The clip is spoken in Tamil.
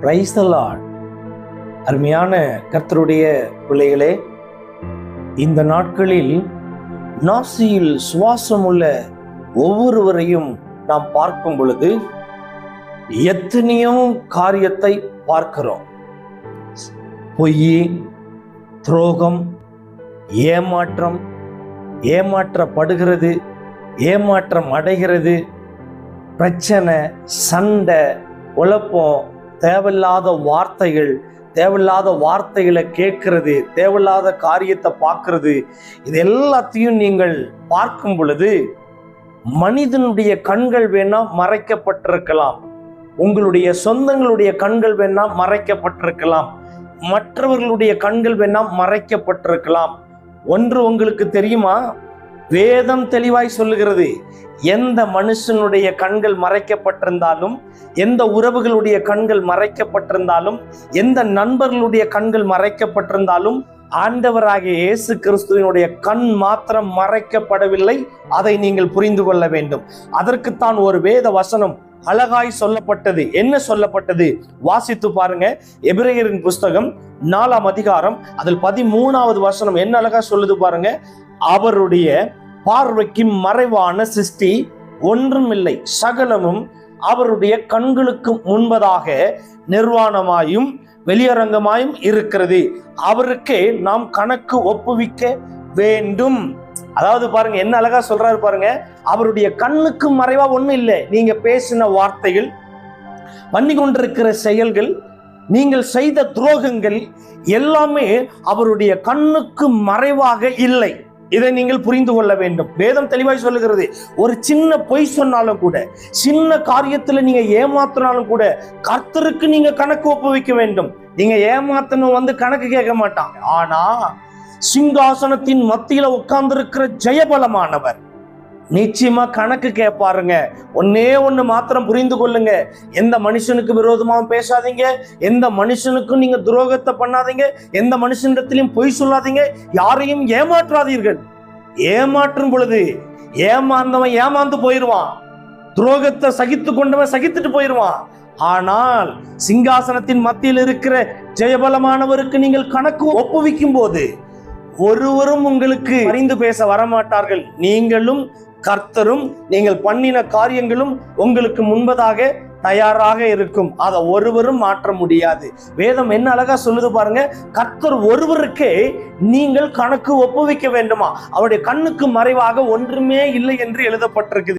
Praise the Lord. அருமையான கர்த்தருடைய பிள்ளைகளே, இந்த நாட்களில் நாசியில் சுவாசமுள்ள ஒவ்வொருவரையும் நாம் பார்க்கும் பொழுது எத்தனையோ காரியத்தை பார்க்கிறோம். பொய், துரோகம், ஏமாற்றம், ஏமாற்றப்படுகிறது, ஏமாற்றம் அடைகிறது, பிரச்சனை, சண்டை, குழப்பம், தேவையில்லாத வார்த்தைகளை கேட்கிறது, தேவையில்லாத காரியத்தை பார்க்கிறது. இது எல்லாத்தையும் நீங்கள் பார்க்கும் பொழுது மனிதனுடைய கண்கள் வேணா மறைக்கப்பட்டிருக்கலாம், உங்களுடைய சொந்தங்களுடைய கண்கள் வேணா மறைக்கப்பட்டிருக்கலாம், மற்றவர்களுடைய கண்கள் வேணா மறைக்கப்பட்டிருக்கலாம். ஒன்று உங்களுக்கு தெரியுமா? வேதம் தெளிவாய் சொல்லுகிறது, எந்த மனுஷனுடைய கண்கள் மறைக்கப்பட்டிருந்தாலும், எந்த உறவுகளுடைய கண்கள் மறைக்கப்பட்டிருந்தாலும், எந்த நண்பர்களுடைய கண்கள் மறைக்கப்பட்டிருந்தாலும், ஆண்டவராகிய இயேசு கிறிஸ்துவினுடைய கண் மாத்திரம் மறைக்கப்படவில்லை. அதை நீங்கள் புரிந்து கொள்ள வேண்டும். அதற்குத்தான் ஒரு வேத வசனம் அழகாய் சொல்லப்பட்டது. என்ன சொல்லப்பட்டது? வாசித்து பாருங்க. எபிரேயரின் புஸ்தகம் 4ஆம் அதிகாரம், அதில் 13வது வசனம் என்ன அழகா சொல்லுது பாருங்க. அவருடைய பார்வைக்கு மறைவான சிருஷ்டி ஒன்றுமில்லை, சகலமும் அவருடைய கண்களுக்கு முன்பதாக நிர்வாணமாயும் வெளியரங்கமாயும் இருக்கிறது, அவருக்கே நாம் கணக்கு ஒப்புவிக்க வேண்டும். அதாவது பாருங்க என்ன அழகா சொல்றாரு பாருங்க. அவருடைய கண்ணுக்கு மறைவா ஒண்ணும் இல்லை. நீங்க பேசின வார்த்தைகள், பண்ணி கொண்டிருக்கிற செயல்கள், நீங்கள் செய்த துரோகங்கள் எல்லாமே அவருடைய கண்ணுக்கு மறைவாக இல்லை. இதை நீங்கள் புரிந்து கொள்ள வேண்டும். வேதம் தெளிவாய் சொல்லுகிறது, ஒரு சின்ன பொய் சொன்னாலும் கூட, சின்ன காரியத்துல நீங்க ஏமாத்தினாலும் கூட கர்த்தருக்கு நீங்க கணக்கு ஒப்புவிக்க வேண்டும். நீங்க ஏமாத்தணும் கணக்கு கேட்க மாட்டாங்க. ஆனா சிங்காசனத்தின் மத்தியில உட்கார்ந்திருக்கிற ஜெயபலமானவர் நிச்சயமா கணக்கு கேட்பாருங்க. ஒண்ணு மாத்திரம் புரிந்து கொள்ளுங்க, எந்த மனுஷனுக்கு விரோதமாகவும் பேசாதீங்க, எந்த மனுஷனுக்கும் நீங்க துரோகத்தை பண்ணாதீங்க, எந்த மனுஷனிடத்திலையும் பொய் சொல்லாதீங்க, யாரையும் ஏமாற்றாதீர்கள். ஏமாற்றும் பொழுது ஏமாந்தவன் ஏமாந்து போயிடுவான், துரோகத்தை சகித்து கொண்டவன் சகித்துட்டு போயிடுவான். ஆனால் சிங்காசனத்தின் மத்தியில் இருக்கிற ஜெயபலமானவருக்கு நீங்கள் கணக்கு ஒப்புவிக்கும் போது ஒருவரும் உங்களுக்கு அறிந்து பேச வரமாட்டார்கள். நீங்களும் கர்த்தரும் நீங்கள் பண்ணின காரியங்களும் உங்களுக்கு முன்பதாக தயாராக இருக்கும். அதை ஒருவரும் மாற்ற முடியாது. வேதம் என்ன அழகா சொல்லுது பாருங்க. கர்த்தர் ஒருவருக்கே நீங்கள் கணக்கு ஒப்புவிக்க வேண்டுமா? அவருடைய கண்ணுக்கு மறைவாக ஒன்றுமே இல்லை என்று எழுதப்பட்டிருக்குது.